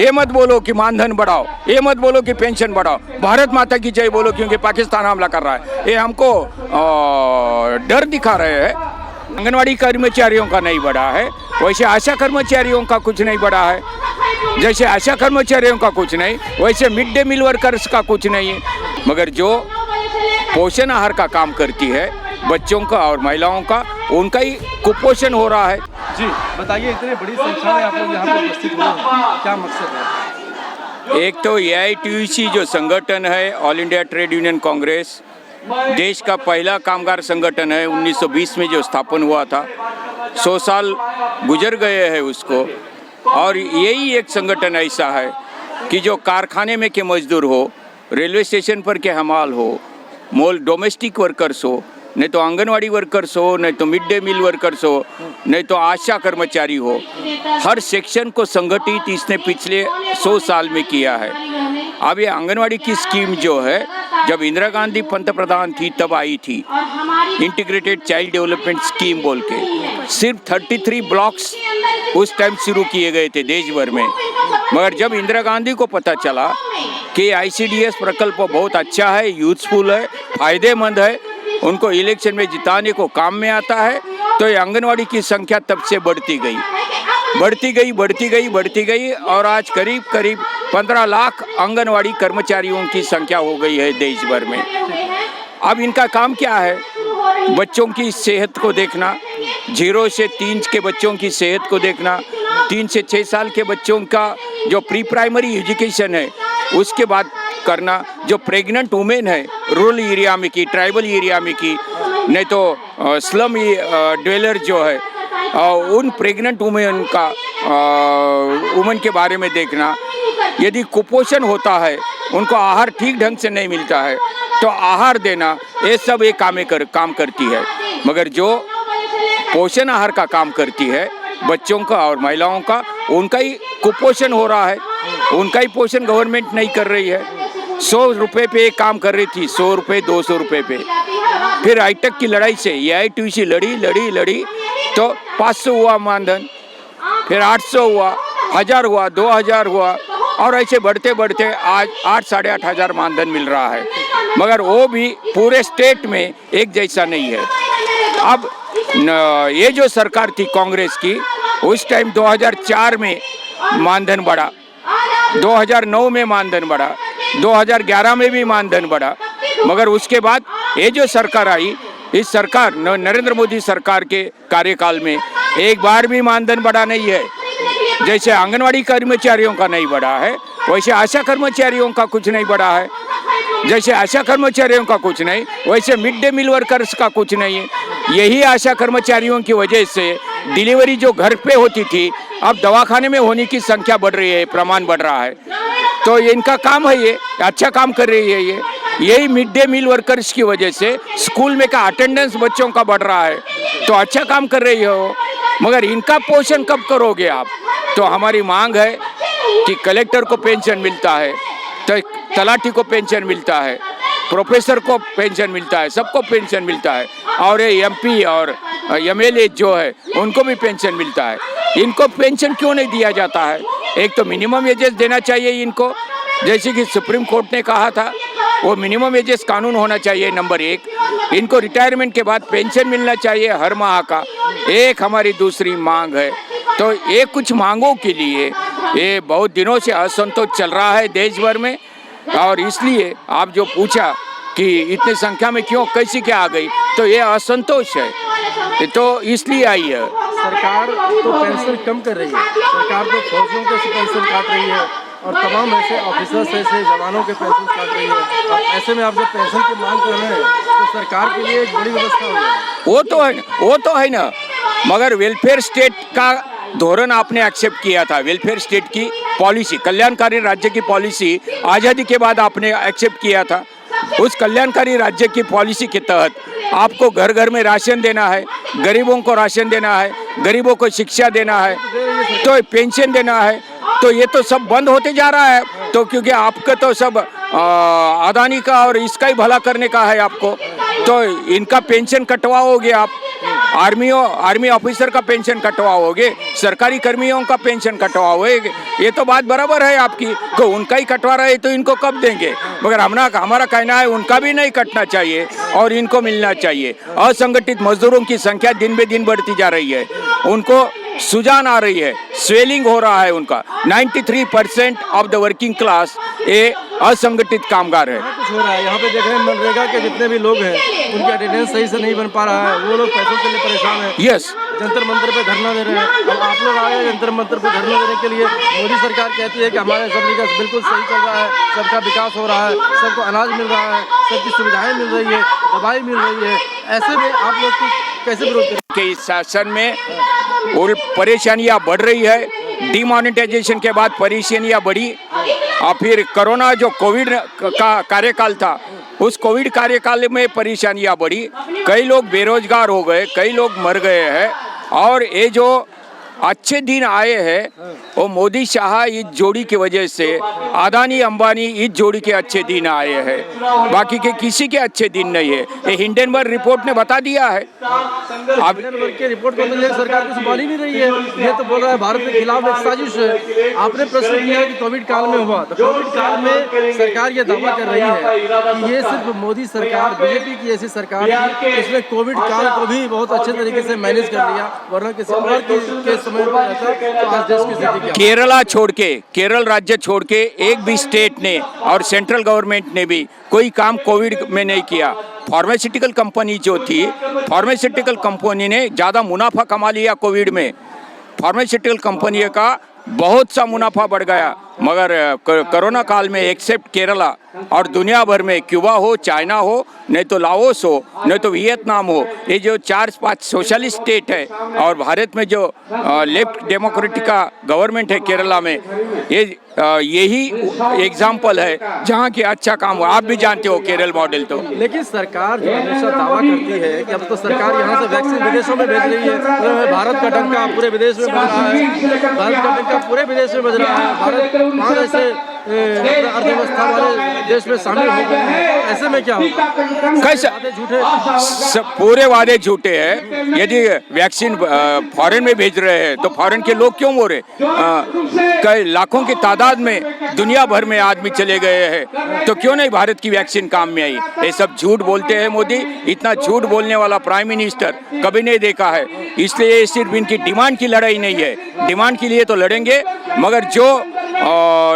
ये मत बोलो कि मानधन बढ़ाओ, ये मत बोलो कि पेंशन बढ़ाओ, भारत माता की जय बोलो क्योंकि पाकिस्तान हमला कर रहा है। ये हमको डर दिखा रहे हैं। आंगनवाड़ी कर्मचारियों का नहीं बढ़ा है, वैसे आशा कर्मचारियों का कुछ नहीं बढ़ा है। जैसे आशा कर्मचारियों का कुछ नहीं, वैसे मिड डे मील वर्कर्स का कुछ नहीं है। मगर जो पोषण आहार का काम करती है बच्चों का और महिलाओं का, उनका ही कुपोषण हो रहा है। जी बताइए, इतनी बड़ी संख्या में आप लोग यहाँ पे उपस्थित हुए हैं, क्या मकसद है? एक तो AITUC जो संगठन है, all India trade union Congress, देश का पहला कामगार संगठन है। 1920 में जो स्थापन हुआ था, 100 साल गुजर गए हैं उसको। और यही एक संगठन ऐसा है कि जो कारखाने में के मजदूर हो, रेलवे स्टेशन पर के हमाल हो, मोल डोमेस्टिक वर्कर्स हो, नहीं तो आंगनवाड़ी वर्कर्स हो, नहीं तो मिड डे मील वर्कर्स हो, नहीं तो आशा कर्मचारी हो, हर सेक्शन को संगठित इसने पिछले 100 साल में किया है। अब ये आंगनवाड़ी की स्कीम जो है, जब इंदिरा गांधी पंतप्रधान थी तब आई थी, इंटीग्रेटेड चाइल्ड डेवलपमेंट स्कीम बोल के। सिर्फ 33 ब्लॉक्स उस टाइम शुरू किए गए थे देश भर में। मगर जब इंदिरा गांधी को पता चला कि ICDS प्रकल्प बहुत अच्छा है, यूथफुल है, फायदेमंद है, उनको इलेक्शन में जिताने को काम में आता है, तो ये आंगनवाड़ी की संख्या तब से बढ़ती गई और आज करीब 15 लाख आंगनवाड़ी कर्मचारियों की संख्या हो गई है देश भर में। अब इनका काम क्या है? बच्चों की सेहत को देखना, 0 से 3 के बच्चों की सेहत को देखना, 3 से 6 साल के बच्चों का जो प्री प्राइमरी एजुकेशन है उसके बाद करना, जो प्रेग्नेंट वुमेन है रूरल एरिया में की, ट्राइबल एरिया में की, नहीं तो स्लम ड्वेलर जो है, उन प्रेग्नेंट वुमेन के बारे में देखना। यदि कुपोषण होता है, उनको आहार ठीक ढंग से नहीं मिलता है, तो आहार देना, ये सब एक काम करती है। मगर जो पोषण आहार का काम करती है बच्चों का और महिलाओं का, उनका ही कुपोषण हो रहा है। उनका ही पोषण गवर्नमेंट नहीं कर रही है। 100 रुपये पे एक काम कर रही थी, 100 रुपये 200 रुपये पे। फिर हाईटेक की लड़ाई से AITUC लड़ी तो 500 हुआ मानधन, फिर 800 हुआ, 1000 हुआ, 2000 हुआ, और ऐसे बढ़ते बढ़ते आज 8 साढ़े 8 हज़ार मानधन मिल रहा है। मगर वो भी पूरे स्टेट में एक जैसा नहीं है। अब ये जो सरकार थी कांग्रेस की, उस टाइम 2004 में मानधन बढ़ा, 2009 में मानधन बढ़ा, 2011 में भी मानधन बढ़ा। मगर उसके बाद ये जो सरकार आई, इस सरकार नरेंद्र मोदी सरकार के कार्यकाल में एक बार भी मानधन बढ़ा नहीं है। जैसे आंगनवाड़ी कर्मचारियों का नहीं बढ़ा है, वैसे आशा कर्मचारियों का कुछ नहीं बढ़ा है। जैसे आशा कर्मचारियों का कुछ नहीं, वैसे मिड डे मील वर्कर्स का कुछ नहीं है। यही आशा कर्मचारियों की वजह से डिलीवरी जो घर पे होती थी, अब दवाखाने में होने की संख्या बढ़ रही है, प्रमाण बढ़ रहा है। तो इनका काम है, ये अच्छा काम कर रही है। यही मिड डे मील वर्कर्स की वजह से स्कूल में का अटेंडेंस बच्चों का बढ़ रहा है, तो अच्छा काम कर रही हो। मगर इनका पोषण कब करोगे आप? तो हमारी मांग है कि कलेक्टर को पेंशन मिलता है, तो तलाठी को पेंशन मिलता है, प्रोफेसर को पेंशन मिलता है, सबको पेंशन मिलता है, और ये MP और MLA जो है उनको भी पेंशन मिलता है। इनको पेंशन क्यों नहीं दिया जाता है? एक तो मिनिमम वेजेस देना चाहिए इनको, जैसे कि सुप्रीम कोर्ट ने कहा था, वो मिनिमम वेजेस कानून होना चाहिए नंबर 1। इनको रिटायरमेंट के बाद पेंशन मिलना चाहिए हर माह का। एक हमारी दूसरी मांग है। तो ये कुछ मांगों के लिए ये बहुत दिनों से असंतोष चल रहा है देश भर में, और इसलिए आप जो पूछा कि इतनी संख्या में क्यों, कैसी क्या आ गई, तो ये असंतोष है, तो इसलिए आई है। सरकार तो पेंशन कम कर रही है, सरकार तो फौजियों के पेंशन काट रही है और तमाम ऐसे ऑफिसर्स, ऐसे जवानों के पेंशन काट रही है। अब ऐसे में आप जब पेंशन की मांग कर रहे हैं, तो सरकार के लिए एक बड़ी व्यवस्था होगी। वो तो है ना, मगर वेलफेयर स्टेट का धोरण आपने एक्सेप्ट किया था। वेलफेयर स्टेट की पॉलिसी, कल्याणकारी राज्य की पॉलिसी आज़ादी के बाद आपने एक्सेप्ट किया था। उस कल्याणकारी राज्य की पॉलिसी के तहत आपको घर घर में राशन देना है, गरीबों को राशन देना है, गरीबों को शिक्षा देना है, तो पेंशन देना है। तो ये तो सब बंद होते जा रहा है, तो क्योंकि आपका तो सब अदानी का और इसका ही भला करने का है आपको, तो इनका पेंशन कटवाओगे आप। आर्मी ऑफिसर का पेंशन कटवाओगे, सरकारी कर्मियों का पेंशन कटवाओगे, ये तो बात बराबर है आपकी। को उनका ही कटवा रहे तो इनको कब देंगे? मगर हमारा कहना है उनका भी नहीं कटना चाहिए और इनको मिलना चाहिए। असंगठित मजदूरों की संख्या दिन बे दिन बढ़ती जा रही है, उनको सुजान आ रही है, स्वेलिंग हो रहा है उनका। 93% ऑफ द वर्किंग क्लास ये असंगठित कामगार है। कुछ हो रहा है यहाँ पे देख रहे हैं, मनरेगा के जितने भी लोग हैं उनकी अटेंडेंस सही से नहीं बन पा रहा है, वो लोग पैसों के लिए परेशान हैं। यस, जंतर मंतर पे धरना दे रहे हैं। अब आप लोग आए जंतर मंतर पे धरना देने के लिए। मोदी सरकार कहती है कि हमारे असेंबली का बिल्कुल सही चल रहा है, सबका विकास हो रहा है, सबको अनाज मिल रहा है, सबकी सुविधाएं मिल रही है, दवाई मिल रही है। ऐसे में आप लोग की कैसे विरोध करें? के इस शासन में और परेशानियां बढ़ रही है। डिमोनेटाइजेशन के बाद परेशानियां बढ़ी और फिर कोरोना जो कोविड का कार्यकाल था, उस कोविड कार्यकाल में परेशानियां बढ़ी। कई लोग बेरोजगार हो गए, कई लोग मर गए हैं। और ये जो अच्छे दिन आए हैं वो मोदी शाह इस जोड़ी की वजह से, अदानी अंबानी इस जोड़ी के अच्छे दिन आए हैं, बाकी के किसी के अच्छे दिन नहीं है। ये हिंडनबर्ग रिपोर्ट ने बता दिया है। अब के रिपोर्ट को तो सरकार कुछ बोल ही नहीं रही है, ये तो बोल रहा है भारत के खिलाफ एक साजिश है। आपने प्रश्न किया कि कोविड काल में हुआ, तो कोविड काल में सरकार ये दावा कर रही है कि ये सिर्फ मोदी सरकार, बीजेपी की ऐसी सरकार थी, इसने कोविड काल को भी बहुत अच्छे तरीके से मैनेज कर लिया, वरना किसी और के समय पर ऐसा तो आज देश की स्थिति क्या? केरला छोड़ के, केरल राज्य छोड़ के एक भी स्टेट ने और सेंट्रल गवर्नमेंट ने भी कोई काम कोविड में नहीं किया। फार्मास्यूटिकल कंपनी जो थी, फार्मास्यूटिकल कंपनी ने ज़्यादा मुनाफा कमा लिया कोविड में। फार्मास्यूटिकल कंपनी का बहुत सा मुनाफा बढ़ गया, मगर कोरोना काल में एक्सेप्ट केरला और दुनिया भर में क्यूबा हो, चाइना हो, नहीं तो लाओस हो, नहीं तो वियतनाम हो, ये जो 4-5 सोशलिस्ट स्टेट है और भारत में जो लेफ्ट डेमोक्रेटिक का गवर्नमेंट है केरला में, यही एग्जाम्पल है जहाँ की अच्छा काम हुआ। आप भी जानते हो केरल मॉडल तो। लेकिन सरकार जो हमेशा दावा करती है कि अब तो सरकार यहाँ से वैक्सीन विदेशों में भेज रही है, तो भारत का डंका पूरे विदेश में बज रहा है, भारत का डंका पूरे विदेश में बज रहा है। भारत 5 ऐसे अर्थव्यवस्था वाले देश में शामिल हो गए हैं, ऐसे में क्या होगा? कैसे झूठे, सब पूरे वादे झूठे हैं। यदि वैक्सीन फॉरेन में भेज रहे हैं तो फॉरेन के लोग क्यों मरे? कई लाखों की तादाद में दुनिया भर में आदमी चले गए हैं, तो क्यों नहीं भारत की वैक्सीन काम में आई? ये सब झूठ बोलते हैं मोदी। इतना झूठ बोलने वाला प्राइम मिनिस्टर कभी नहीं देखा है। इसलिए ये सिर्फ इनकी डिमांड की लड़ाई नहीं है, डिमांड के लिए तो लड़ेंगे, मगर जो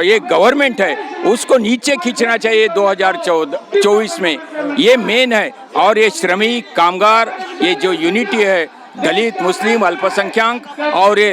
ये गवर्नमेंट है उसको नीचे खींचना चाहिए 2024 में, ये मेन है। और ये श्रमिक कामगार, ये जो यूनिटी है, दलित, मुस्लिम, अल्पसंख्यक और ये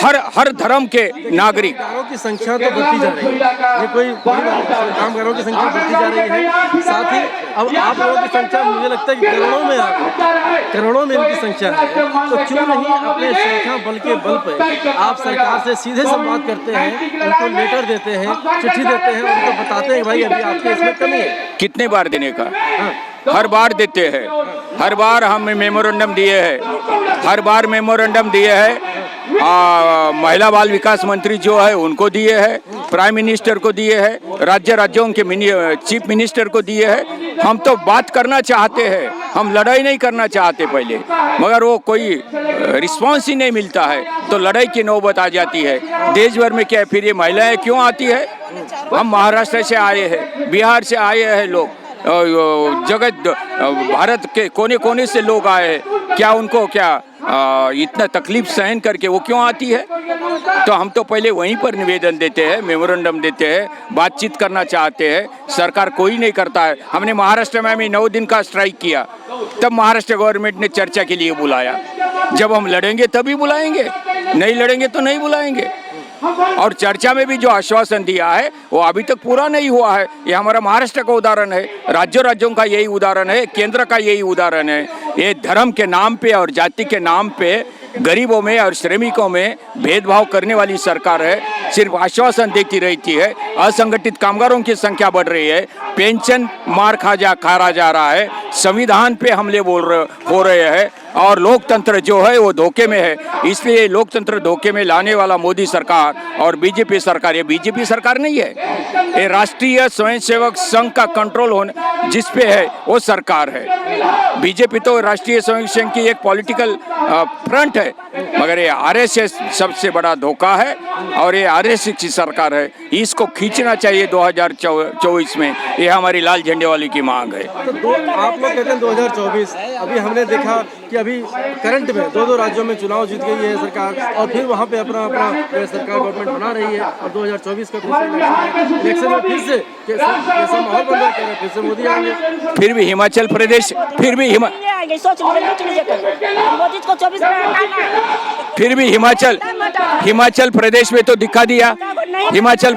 हर धर्म के नागरिक की संख्या तो बढ़ती जा रही है, ये कोई कामगारों की संख्या बढ़ती जा रही है। साथ ही अब आप लोगों की संख्या मुझे लगता है कि करोड़ों में आ गई, करोड़ों में इनकी संख्या है। तो क्यों नहीं अपने संख्या बल के बल पर आप सरकार से सीधे संवाद करते हैं, उनको लेटर देते हैं, चिट्ठी देते हैं, उनको बताते हैं भाई अभी आपके इसमें कमी है? कितने बार देने का? हर बार देते हैं, हर बार हम मेमोरेंडम दिए हैं, हर बार मेमोरेंडम दिए हैं। महिला बाल विकास मंत्री जो है उनको दिए हैं, प्राइम मिनिस्टर को दिए हैं, राज्यों के चीफ मिनिस्टर को दिए हैं। हम तो बात करना चाहते हैं, हम लड़ाई नहीं करना चाहते पहले, मगर वो कोई रिस्पॉन्स ही नहीं मिलता है तो लड़ाई की नौबत आ जाती है। देश भर में क्या फिर ये महिलाएं क्यों आती है? हम महाराष्ट्र से आए हैं, बिहार से आए हैं लोग, जगत भारत के कोने कोने से लोग आए हैं। क्या उनको इतना तकलीफ सहन करके वो क्यों आती है? तो हम तो पहले वहीं पर निवेदन देते हैं, मेमोरेंडम देते हैं, बातचीत करना चाहते हैं, सरकार कोई नहीं करता है। हमने महाराष्ट्र में 9 दिन का स्ट्राइक किया, तब महाराष्ट्र गवर्नमेंट ने चर्चा के लिए बुलाया। जब हम लड़ेंगे तभी बुलाएंगे, नहीं लड़ेंगे तो नहीं बुलाएंगे। और चर्चा में भी जो आश्वासन दिया है वो अभी तक पूरा नहीं हुआ है। ये हमारा महाराष्ट्र का उदाहरण है, राज्यों का यही उदाहरण है, केंद्र का यही उदाहरण है। ये धर्म के नाम पे और जाति के नाम पे गरीबों में और श्रमिकों में भेदभाव करने वाली सरकार है, सिर्फ आश्वासन देती रहती है। असंगठित कामगारों की संख्या बढ़ रही है, पेंशन मार खा जा रहा है, संविधान पे हमले हो रहे हैं और लोकतंत्र जो है वो धोखे में है। इसलिए लोकतंत्र धोखे में लाने वाला मोदी सरकार और बीजेपी सरकार, ये बीजेपी सरकार नहीं है, ये राष्ट्रीय स्वयंसेवक संघ का कंट्रोल होने जिस पे है वो सरकार है। बीजेपी तो राष्ट्रीय स्वयंसेवक संघ की एक पॉलिटिकल फ्रंट है, मगर ये आरएसएस सबसे बड़ा धोखा है और ये आरएसएस की सरकार है। इसको खींचना चाहिए 2024 में, ये हमारी लाल झंडे वाली की मांग है। तो आप लोग कहते हैं 2024, अभी हमने देखा कि अभी करंट में दो राज्यों में चुनाव जीत गई है सरकार और फिर वहाँ पे अपना सरकार गवर्नमेंट बना रही है और 2024 का इलेक्शन में फिर से कैसा माहौल बन रहा है, फिर से मोदी आएंगे। फिर भी हिमाचल प्रदेश, फिर भी हिमाचल प्रदेश में तो दिखा दिया, हिमाचल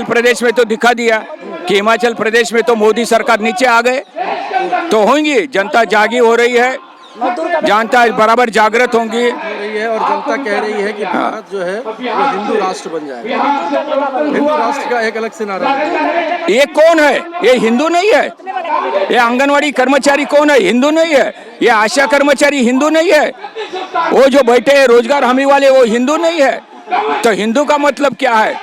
प्रदेश में तो दिखा दिया कि हिमाचल प्रदेश में तो मोदी सरकार नीचे आ गए, तो होंगी, जनता जागी हो रही है, जनता बराबर जागृत होंगी और जनता कह रही है कि भारत जो है वो हिंदू राष्ट्र बन जाएगा। हिंदू राष्ट्र का एक अलग से नारा है। ये कौन है? ये हिंदू नहीं है। ये आंगनवाड़ी कर्मचारी कौन है? हिंदू नहीं है। ये आशा कर्मचारी हिंदू नहीं है। वो जो बैठे हैं रोजगार हमी वाले वो हिंदू नहीं है। तो हिंदू का मतलब क्या है?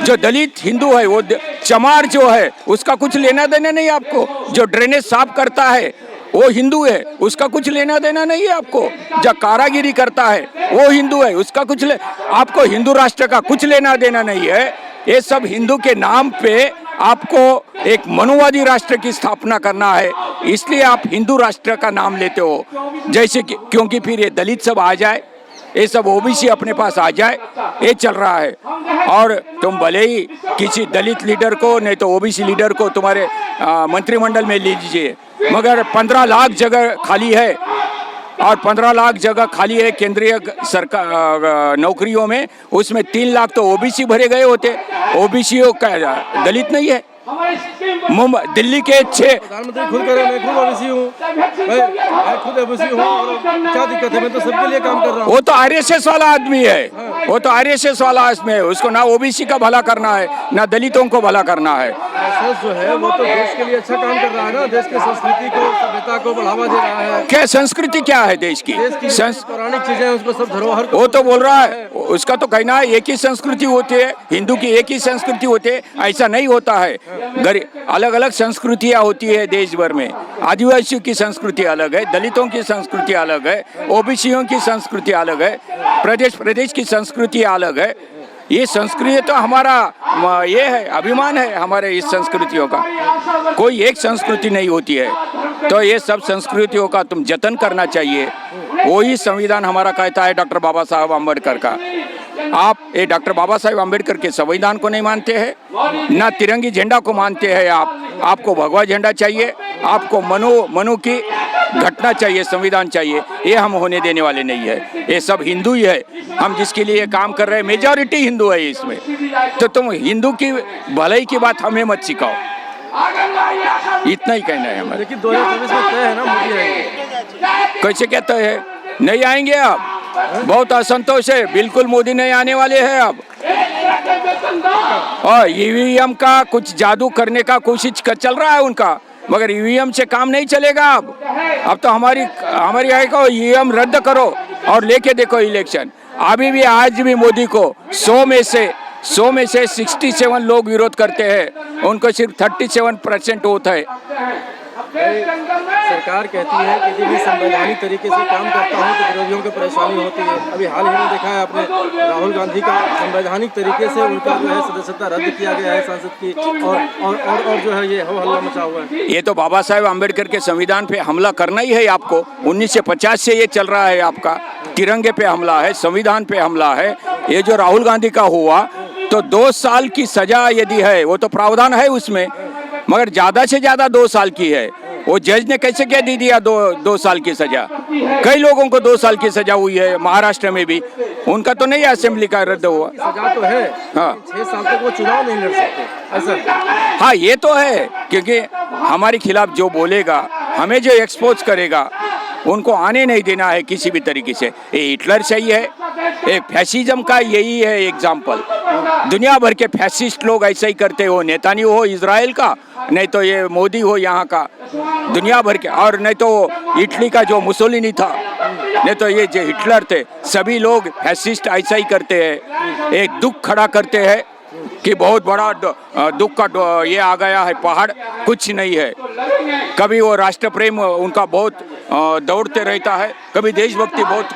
जो दलित हिंदू है, वो चमार जो है उसका कुछ लेना देना नहीं आपको। जो ड्रेनेज साफ करता है वो हिंदू है, उसका कुछ लेना देना नहीं है आपको। जो कारागिरी करता है वो हिंदू है, उसका कुछ आपको हिंदू राष्ट्र का कुछ लेना देना नहीं है। ये सब हिंदू के नाम पे आपको एक मनुवादी राष्ट्र की स्थापना करना है, इसलिए आप हिंदू राष्ट्र का नाम लेते हो। जैसे कि क्योंकि फिर ये दलित सब आ जाए, ये सब ओबीसी अपने पास आ जाए, ये चल रहा है। और तुम भले ही किसी दलित लीडर को नहीं तो ओबीसी लीडर को तुम्हारे मंत्रिमंडल में ले लीजिए, मगर 15 लाख जगह खाली है और 15 लाख जगह खाली है केंद्रीय सरकार नौकरियों में, उसमें 3 लाख तो ओबीसी भरे गए होते। ओबीसी का दलित नहीं है। मुंबई दिल्ली के 6 प्रधानमंत्री खुद कह रहे हैं मैं खुद ओबीसी हूँ, मैं खुद ओबीसी हूँ, और क्या दिक्कत है, मैं तो सबके लिए काम कर रहा हूँ। वो तो आरएसएस वाला आदमी है, वो तो आरएसएस वाला आदमी है। उसको ना ओबीसी का भला करना है ना दलितों को भला करना है। आरएसएस जो है वो तो देश के लिए अच्छा काम कर रहा है ना, देश की संस्कृति को, सभ्यता को बढ़ावा दे रहा है। क्या संस्कृति क्या है देश की? पौराणिक चीजें उसको सब धरोहर वो तो बोल रहा है, उसका तो कहना है एक ही संस्कृति होती है, हिंदू की एक ही संस्कृति होती है। ऐसा नहीं होता है, अलग अलग संस्कृतियाँ होती है देश भर में। आदिवासियों की संस्कृति अलग है, दलितों की संस्कृति अलग है, ओबीसीयों की संस्कृति अलग है, प्रदेश की संस्कृति अलग है। ये संस्कृति तो हमारा ये है, अभिमान है हमारे इस संस्कृतियों का। कोई एक संस्कृति नहीं होती है, तो ये सब संस्कृतियों का तुम जतन करना चाहिए। वही संविधान हमारा कहता है, डॉक्टर बाबा साहब अम्बेडकर का। आप ये डॉक्टर बाबा साहब अम्बेडकर के संविधान को नहीं मानते हैं, ना तिरंगी झंडा को मानते हैं। आपको भगवा झंडा चाहिए, आपको मनु की घटना चाहिए, संविधान चाहिए। ये हम होने देने वाले नहीं है। ये सब हिंदू ही है, हम जिसके लिए काम कर रहे हैं मेजॉरिटी हिंदू है इसमें। तो तुम हिंदू की भलाई की बात हमें मत सिखाओ, इतना ही कहना है हमारा। लेकिन 2024 में तय है ना मोदी आएंगे। कैसे क्या तय है? नहीं आएंगे आप, बहुत असंतोष है, बिल्कुल मोदी नहीं आने वाले हैं अब। और ईवीएम का कुछ जादू करने का कोशिश चल रहा है उनका, मगर ईवीएम से काम नहीं चलेगा अब तो हमारी आय को ईवीएम रद्द करो और लेके देखो इलेक्शन। अभी भी आज भी मोदी को 100 में से 67 लोग विरोध करते हैं, उनको सिर्फ 37% वोट है। सरकार कहती है कि यदि मैं संवैधानिक तरीके से काम करता हूं तो विरोधियों को परेशानी होती है। अभी हाल ही में देखा है आपने राहुल गांधी का संवैधानिक तरीके से उनका जो है सदस्यता रद्द किया गया है संसद की, और जो है ये हो हल्ला मचा हुआ है। ये तो बाबा साहेब अम्बेडकर के संविधान पे हमला करना ही है आपको। 1950 से ये चल रहा है, आपका तिरंगे पे हमला है, संविधान पे हमला है। ये जो राहुल गांधी का हुआ तो 2 साल की सजा यदि है, वो तो प्रावधान है उसमें, मगर ज्यादा से ज्यादा 2 साल की है। वो जज ने कैसे क्या दे दिया 2 साल की सजा? कई लोगों को 2 साल की सजा हुई है, महाराष्ट्र में भी। उनका तो नहीं असेंबली का रद्द हुआ। सजा तो है, हाँ, 6 साल तक वो चुनाव नहीं लड़ सकते ऐसा। हाँ ये तो है, क्योंकि हमारे खिलाफ जो बोलेगा, हमें जो एक्सपोज करेगा, उनको आने नहीं देना है किसी भी तरीके से। ये हिटलर सही है, एक फैसिज्म का यही है एग्जाम्पल। दुनिया भर के फैसिस्ट लोग ऐसा ही करते हो, नेतान्याहू हो इजराइल का, नहीं तो ये मोदी हो यहाँ का, दुनिया भर के, और नहीं तो इटली का जो मुसोलिनी था, नहीं तो ये जो हिटलर थे सभी लोग फैसिस्ट ऐसा ही करते हैं, एक दुख खड़ा करते हैं कि बहुत बड़ा दुख का ये आ गया है पहाड़, कुछ नहीं है। कभी वो राष्ट्र प्रेम उनका बहुत दौड़ते रहता है, कभी देशभक्ति बहुत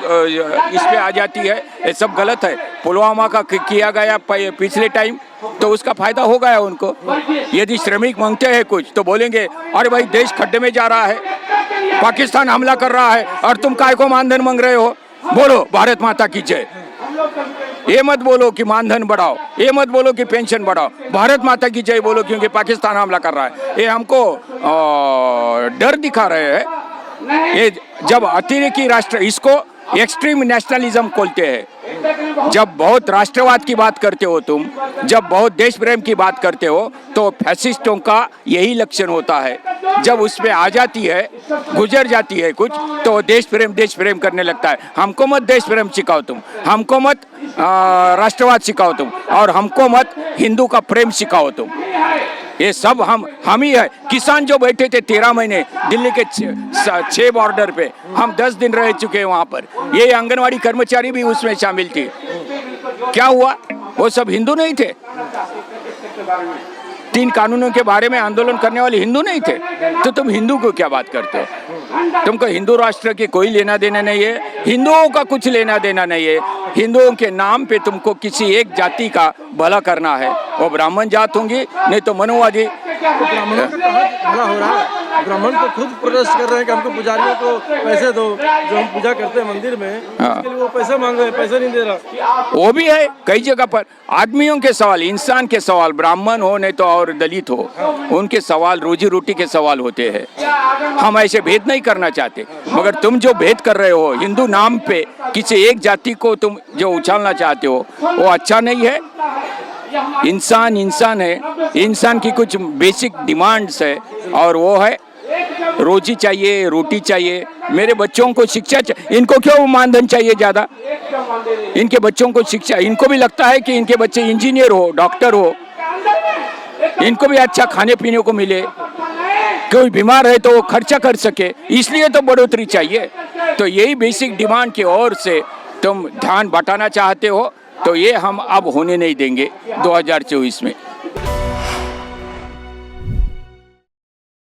इस पे आ जाती है, ये सब गलत है। पुलवामा का किया गया पिछले टाइम तो उसका फायदा हो गया उनको। यदि श्रमिक मांगते हैं कुछ तो बोलेंगे अरे भाई देश खड्डे में जा रहा है, पाकिस्तान हमला कर रहा है और तुम काय को मानधन मांग रहे हो, बोलो भारत माता की जय। ये मत बोलो कि मानधन बढ़ाओ, ये मत बोलो कि पेंशन बढ़ाओ, भारत माता की जय बोलो क्योंकि पाकिस्तान हमला कर रहा है। ये हमको डर दिखा रहे हैं। ये जब अतिरेकी राष्ट्र, इसको एक्सट्रीम नेशनलिज्म बोलते हैं। जब बहुत राष्ट्रवाद की बात करते हो तुम, जब बहुत देश प्रेम की बात करते हो तो फैसिस्टों का यही लक्षण होता है। जब उस पे आ जाती है, गुजर जाती है कुछ, तो देश प्रेम करने लगता है। हमको मत देश प्रेम सिखाओ तुम, हमको मत राष्ट्रवाद सिखाओ तुम, और हमको मत हिंदू का प्रेम सिखाओ तुम। ये सब हम ही है। किसान जो बैठे थे 13 महीने दिल्ली के 6 बॉर्डर पे, हम 10 दिन रह चुके हैं वहाँ पर। ये आंगनवाड़ी कर्मचारी भी उसमें शामिल थी। क्या हुआ? वो सब हिंदू नहीं थे। 3 कानूनों के बारे में आंदोलन करने वाले हिंदू नहीं थे। तो तुम हिंदू को क्या बात करते हो? तुमको हिंदू राष्ट्र की कोई लेना देना नहीं है, हिंदुओं का कुछ लेना देना नहीं है। हिंदुओं के नाम पे तुमको किसी एक जाति का भला करना है, वो ब्राह्मण जात होंगी नहीं तो मनुवादी। ब्राह्मणों का भला हो रहा है। ब्राह्मण तो खुद प्रोटेस्ट कर रहे हैं कि हमको पुजारियों को पैसे दो, जो हम पूजा करते हैं मंदिर में, उसके लिए वो पैसे मांग रहे हैं, पैसे नहीं दे रहा। वो भी है कई जगह पर। आदमियों के सवाल, इंसान के सवाल, ब्राह्मण हो नहीं तो और दलित हो, उनके सवाल रोजी रोटी के सवाल होते हैं। हम ऐसे भेद नहीं करना चाहते, मगर तुम जो भेद कर रहे हो हिंदू नाम पे, किसी एक जाति को तुम जो उछालना चाहते हो, वो अच्छा नहीं है। इंसान इंसान है, इंसान की कुछ बेसिक डिमांड्स है, और वो है रोजी चाहिए, रोटी चाहिए। मेरे बच्चों को शिक्षा चाहिए। इनको क्यों मानधन चाहिए ज़्यादा? इनके बच्चों को शिक्षा, इनको भी लगता है कि इनके बच्चे इंजीनियर हो, डॉक्टर हो, इनको भी अच्छा खाने पीने को मिले, कोई बीमार है तो वो खर्चा कर सके, इसलिए तो बढ़ोतरी चाहिए। तो यही बेसिक डिमांड की ओर से तुम ध्यान बटाना चाहते हो, तो ये हम अब होने नहीं देंगे 2024 में।